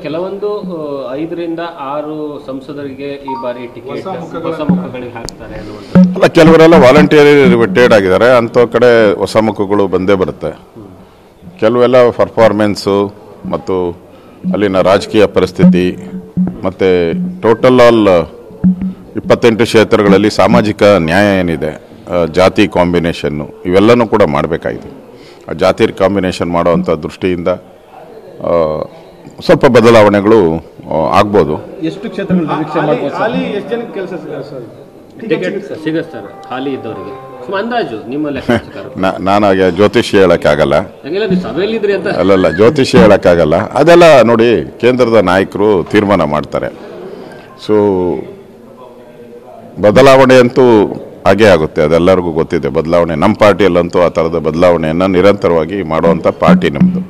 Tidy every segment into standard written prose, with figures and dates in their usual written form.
ಕೆಲವೊಂದು 5ರಿಂದ 6 ಸಂಸದರಿಗೆ ಈ ಬಾರಿ ಟಿಕೆಟ್ ಹೊಸ ಮುಖಗಳಿಗೆ ಹಾಕ್ತಾರೆ ಅನ್ನುವಂಥದ್ದು. ಅಲ್ಲ, ಕೆಲವರೆಲ್ಲ ವಾಲಂಟಿಯರ್ ರಿಟೈರ್ಡ್ ಆಗಿದ್ದಾರೆ, ಅಂಥ ಕಡೆ ಹೊಸ ಮುಖಗಳು ಬಂದೇ ಬರುತ್ತೆ. ಕೆಲವೆಲ್ಲ ಪರ್ಫಾರ್ಮೆನ್ಸು ಮತ್ತು ಅಲ್ಲಿನ ರಾಜಕೀಯ ಪರಿಸ್ಥಿತಿ ಮತ್ತು ಟೋಟಲ್ ಆಲ್ 28 ಕ್ಷೇತ್ರಗಳಲ್ಲಿ ಸಾಮಾಜಿಕ ನ್ಯಾಯ ಏನಿದೆ, ಜಾತಿ ಕಾಂಬಿನೇಷನ್ನು ಇವೆಲ್ಲನೂ ಕೂಡ ಮಾಡಬೇಕಾಗಿದೆ. ಆ ಜಾತಿ ಕಾಂಬಿನೇಷನ್ ಮಾಡೋವಂಥ ದೃಷ್ಟಿಯಿಂದ ಸ್ವಲ್ಪ ಬದಲಾವಣೆಗಳು ಆಗ್ಬೋದು. ಎಷ್ಟು ಕ್ಷೇತ್ರಗಳು ನಿರೀಕ್ಷೆ ಮಾಡಬಹುದು? ಹಾಲಿ ಎಷ್ಟು ಜನಕ್ಕೆ ಕೆಲಸ ಟಿಕೆಟ್ ಸಿಗುತ್ತೆ ಸರ್ ಹಾಲಿ ಇದ್ದವರಿಗೆ? ಅಂದಾಜು ನಿಮ್ಮ ಲೆಕ್ಕಾಚಾರ. ನಾನಾಗೆ ಜ್ಯೋತಿಷ್ಯ ಹೇಳೋಕ್ಕಾಗಲ್ಲ. ಸಭೆಯಲ್ಲಿದ್ರಿ ಅಂತ ಅಲ್ಲಲ್ಲ, ಜ್ಯೋತಿಷ್ಯ ಹೇಳೋಕ್ಕಾಗಲ್ಲ. ಅದೆಲ್ಲ ನೋಡಿ ಕೇಂದ್ರದ ನಾಯಕರು ತೀರ್ಮಾನ ಮಾಡ್ತಾರೆ. ಸೊ ಬದಲಾವಣೆ ಅಂತೂ ಹಾಗೇ ಆಗುತ್ತೆ, ಅದೆಲ್ಲರಿಗೂ ಗೊತ್ತಿದೆ. ಬದಲಾವಣೆ ನಮ್ಮ ಪಾರ್ಟಿಯಲ್ಲಂತೂ ಆ ಥರದ ಬದಲಾವಣೆಯನ್ನು ನಿರಂತರವಾಗಿ ಮಾಡುವಂಥ ಪಾರ್ಟಿ ನಮ್ಮದು.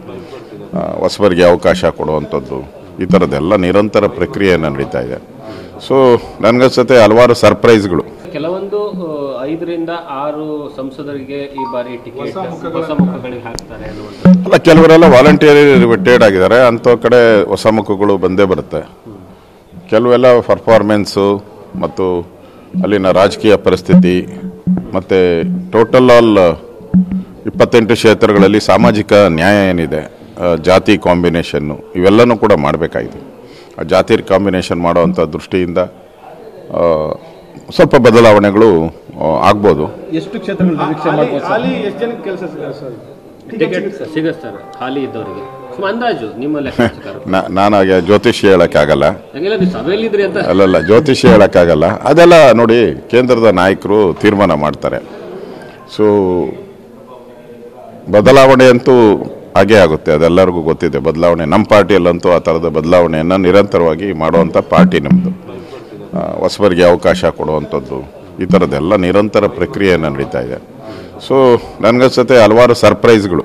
ಹೊಸಬರಿಗೆ ಅವಕಾಶ ಕೊಡುವಂಥದ್ದು ಈ ಥರದ್ದೆಲ್ಲ ನಿರಂತರ ಪ್ರಕ್ರಿಯೆ ನಡೀತಾ ಇದೆ. ಸೊ ನನಗನ್ಸುತ್ತೆ ಹಲವಾರು ಸರ್ಪ್ರೈಸ್ಗಳು. ಕೆಲವೊಂದು 5ರಿಂದ 6 ಸಂಸದರಿಗೆ ಈ ಬಾರಿ ಟಿಕೆಟ್ ಹೊಸ ಮುಖಗಳಿಗೆ ಹಾಕ್ತಾರೆ ಅನ್ನುವಂಥದ್ದು. ಅಲ್ಲ, ಕೆಲವರೆಲ್ಲ ವಾಲಂಟಿಯರ್ ರಿಟೈರ್ಡ್ ಆಗಿದ್ದಾರೆ, ಅಂಥ ಕಡೆ ಹೊಸ ಮುಖಗಳು ಬಂದೇ ಬರುತ್ತೆ. ಕೆಲವೆಲ್ಲ ಪರ್ಫಾರ್ಮೆನ್ಸು ಮತ್ತು ಅಲ್ಲಿನ ರಾಜಕೀಯ ಪರಿಸ್ಥಿತಿ ಮತ್ತು ಟೋಟಲ್ ಆಲ್ 28 ಕ್ಷೇತ್ರಗಳಲ್ಲಿ ಸಾಮಾಜಿಕ ನ್ಯಾಯ ಏನಿದೆ, ಜಾತಿ ಕಾಂಬಿನೇಷನ್ನು ಇವೆಲ್ಲನೂ ಕೂಡ ಮಾಡಬೇಕಾಗಿದೆ. ಆ ಜಾತಿ ಕಾಂಬಿನೇಷನ್ ಮಾಡೋವಂಥ ದೃಷ್ಟಿಯಿಂದ ಸ್ವಲ್ಪ ಬದಲಾವಣೆಗಳು ಆಗ್ಬೋದು. ಎಷ್ಟು ಕ್ಷೇತ್ರಗಳು ನಿರೀಕ್ಷೆ ಮಾಡಬಹುದು? ಹಾಲಿ ಎಷ್ಟು ಜನಕ್ಕೆ ಕೆಲಸ ಟಿಕೆಟ್ ಸಿಗುತ್ತೆ ಸರ್ ಹಾಲಿ ಇದ್ದವರಿಗೆ? ಅಂದಾಜು ನಿಮ್ಮ ಲೆಕ್ಕಾಚಾರ. ನಾನಾಗೆ ಜ್ಯೋತಿಷ್ಯ ಹೇಳೋಕ್ಕಾಗಲ್ಲ. ಸಭೆಯಲ್ಲಿದ್ರಿ ಅಂತ ಅಲ್ಲಲ್ಲ, ಜ್ಯೋತಿಷ್ಯ ಹೇಳೋಕ್ಕಾಗಲ್ಲ. ಅದೆಲ್ಲ ನೋಡಿ ಕೇಂದ್ರದ ನಾಯಕರು ತೀರ್ಮಾನ ಮಾಡ್ತಾರೆ. ಸೊ ಬದಲಾವಣೆ ಅಂತೂ ಹಾಗೇ ಆಗುತ್ತೆ, ಅದೆಲ್ಲರಿಗೂ ಗೊತ್ತಿದೆ. ಬದಲಾವಣೆ ನಮ್ಮ ಪಾರ್ಟಿಯಲ್ಲಂತೂ ಆ ಥರದ ಬದಲಾವಣೆಯನ್ನು ನಿರಂತರವಾಗಿ ಮಾಡುವಂಥ ಪಾರ್ಟಿ ನಮ್ಮದು. ಹೊಸಬರಿಗೆ ಅವಕಾಶ ಕೊಡುವಂಥದ್ದು ಈ ಥರದ್ದೆಲ್ಲ ನಿರಂತರ ಪ್ರಕ್ರಿಯೆ ನಡೀತಾ ಇದೆ. ಸೊ ನನಗನ್ಸುತ್ತೆ ಹಲವಾರು ಸರ್ಪ್ರೈಸ್ಗಳು.